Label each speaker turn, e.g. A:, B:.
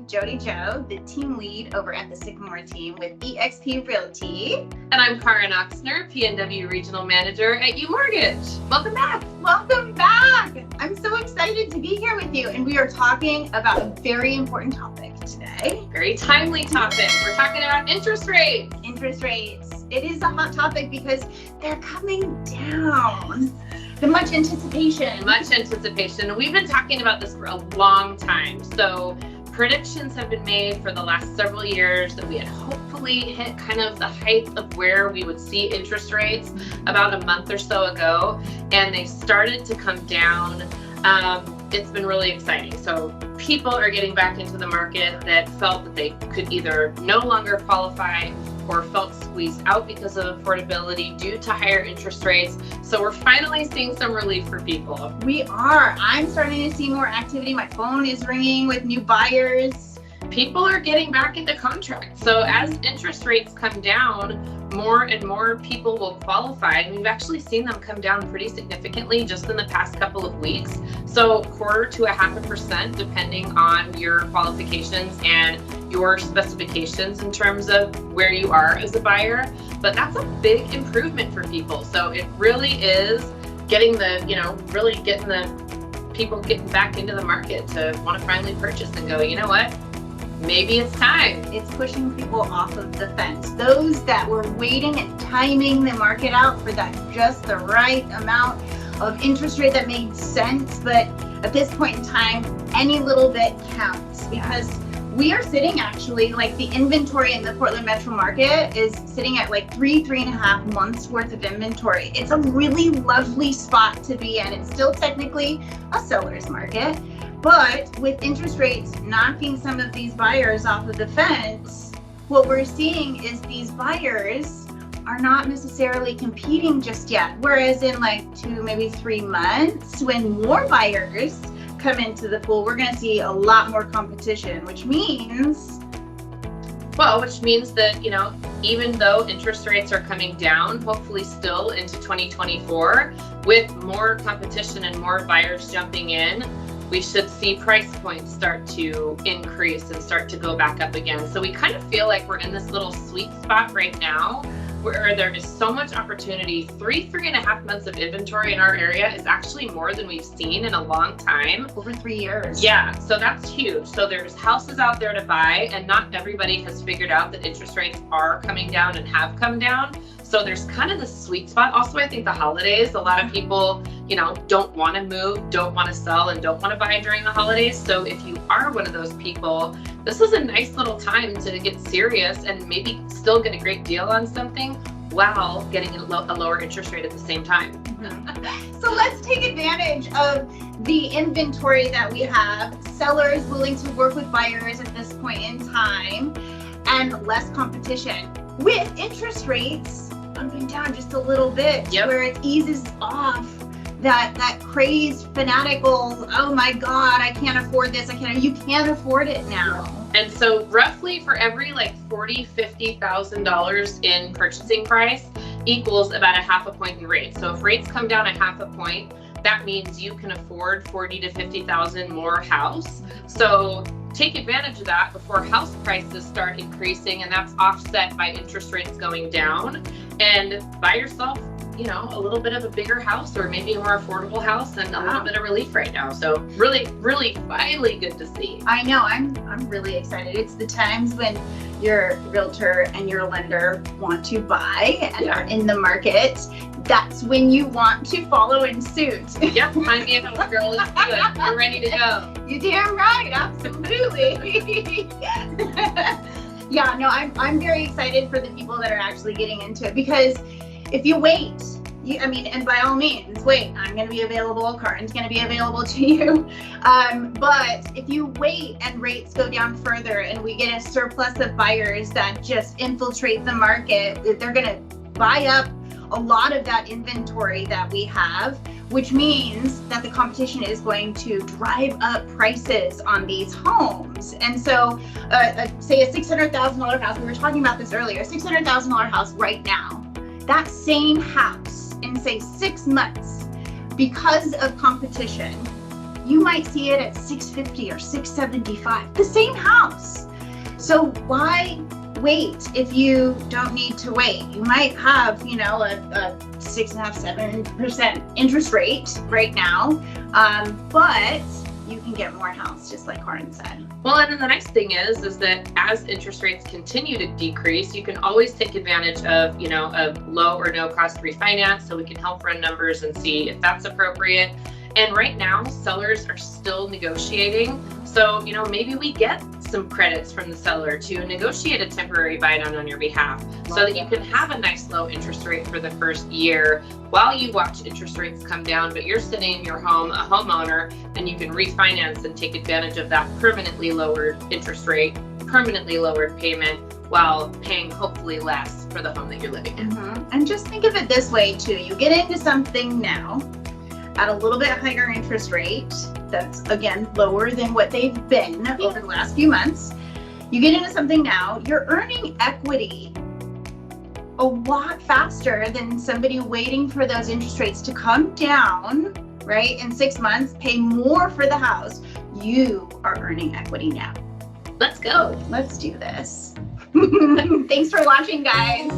A: JodieJo, the team lead over at the Sycamore team with eXp Realty.
B: And I'm Karen Oxner, PNW Regional Manager at uMortgage. Welcome back.
A: Welcome back. I'm so excited to be here with you. And we are talking about a very important topic today.
B: Very timely topic. We're talking about interest rates.
A: Interest rates. It is a hot topic because they're coming down. The much anticipation.
B: Much anticipation. We've been talking about this for a long time. So predictions have been made for the last several years that we had hopefully hit kind of the height of where we would see interest rates about a month or so ago, and they started to come down. It's been really exciting. So people are getting back into the market that felt that they could either no longer qualify or felt squeezed out because of affordability due to higher interest rates. So we're finally seeing some relief for people.
A: We are. I'm starting to see more activity. My phone is ringing with new buyers.
B: People are getting back into contracts. So as interest rates come down, more and more people will qualify. And we've actually seen them come down pretty significantly just in the past couple of weeks. So 1/4 to 0.5%, depending on your qualifications and your specifications in terms of where you are as a buyer. But that's a big improvement for people. So it really is getting the, really getting the people getting back into the market to want to finally purchase and go, you know what? Maybe it's time.
A: It's pushing people off of the fence. Those that were waiting and timing the market out for that just the right amount of interest rate that made sense. But at this point in time, any little bit counts because we are sitting actually, like the inventory in the Portland metro market is sitting at like 3.5 months worth of inventory. It's a really lovely spot to be in. It's still technically a seller's market. But with interest rates knocking some of these buyers off of the fence, what we're seeing is these buyers are not necessarily competing just yet. Whereas in like 2, maybe 3 months, when more buyers come into the pool, we're going to see a lot more competition, which means that, even though interest rates are coming down, hopefully still into 2024, with more competition and more buyers jumping in, we should see price points start to increase and start to go back up again. So we kind of feel like we're in this little sweet spot right now where there is so much opportunity. 3.5 months of inventory in our area is actually more than we've seen in a long time. Over 3 years.
B: Yeah, so that's huge. So there's houses out there to buy, and not everybody has figured out that interest rates are coming down and have come down. So there's kind of the sweet spot. Also, I think the holidays, a lot of people, don't want to move, don't want to sell, and don't want to buy during the holidays. So if you are one of those people, this is a nice little time to get serious and maybe still get a great deal on something while getting a lower interest rate at the same time.
A: So let's take advantage of the inventory that we have, sellers willing to work with buyers at this point in time, and less competition. With interest rates bumping down just a little bit, where it eases off that crazed, fanatical, oh my God, I can't afford this. You can't afford it now.
B: And so roughly for every $40,000, $50,000 in purchasing price equals about 0.5 point in rate. So if rates come down 0.5 point, that means you can afford $40,000 to $50,000 more house. So take advantage of that before house prices start increasing, and that's offset by interest rates going down, and buy yourself, a little bit of a bigger house or maybe a more affordable house and a little bit of relief right now. So really, really finally good to see.
A: I know, I'm really excited. It's the times when your realtor and your lender want to buy and are in the market. That's when you want to follow in suit.
B: Yep, find me a house, girl. Let's do it. We're ready to go.
A: You're damn right, absolutely. Yeah, no, I'm very excited for the people that are actually getting into it, because if you wait, and by all means, wait, I'm going to be available, Karen's going to be available to you. But if you wait and rates go down further and we get a surplus of buyers that just infiltrate the market, they're going to buy up a lot of that inventory that we have, which means that the competition is going to drive up prices on these homes. And so say a $600,000 house, we were talking about this earlier, a $600,000 house right now, that same house in say 6 months, because of competition, you might see it at 650 or 675, the same house. So why wait if you don't need to wait? You might have, you know, a 6.5%, 7% interest rate right now, but you can get more house, just like Karin said.
B: Well, and then the next thing is that as interest rates continue to decrease, you can always take advantage of, you know, a low or no cost refinance. So we can help run numbers and see if that's appropriate. And right now, sellers are still negotiating. So, you know, maybe we get some credits from the seller to negotiate a temporary buy down on your behalf so that you can have a nice low interest rate for the first year while you watch interest rates come down, but you're sitting in your home, a homeowner, and you can refinance and take advantage of that permanently lowered interest rate, permanently lowered payment, while paying hopefully less for the home that you're living in.
A: And just think of it this way too. You get into something now at a little bit higher interest rate that's, again, lower than what they've been over the last few months. You get into something now, you're earning equity a lot faster than somebody waiting for those interest rates to come down, right? In 6 months, pay more for the house. You are earning equity now.
B: Let's go.
A: Let's do this. Thanks for watching, guys.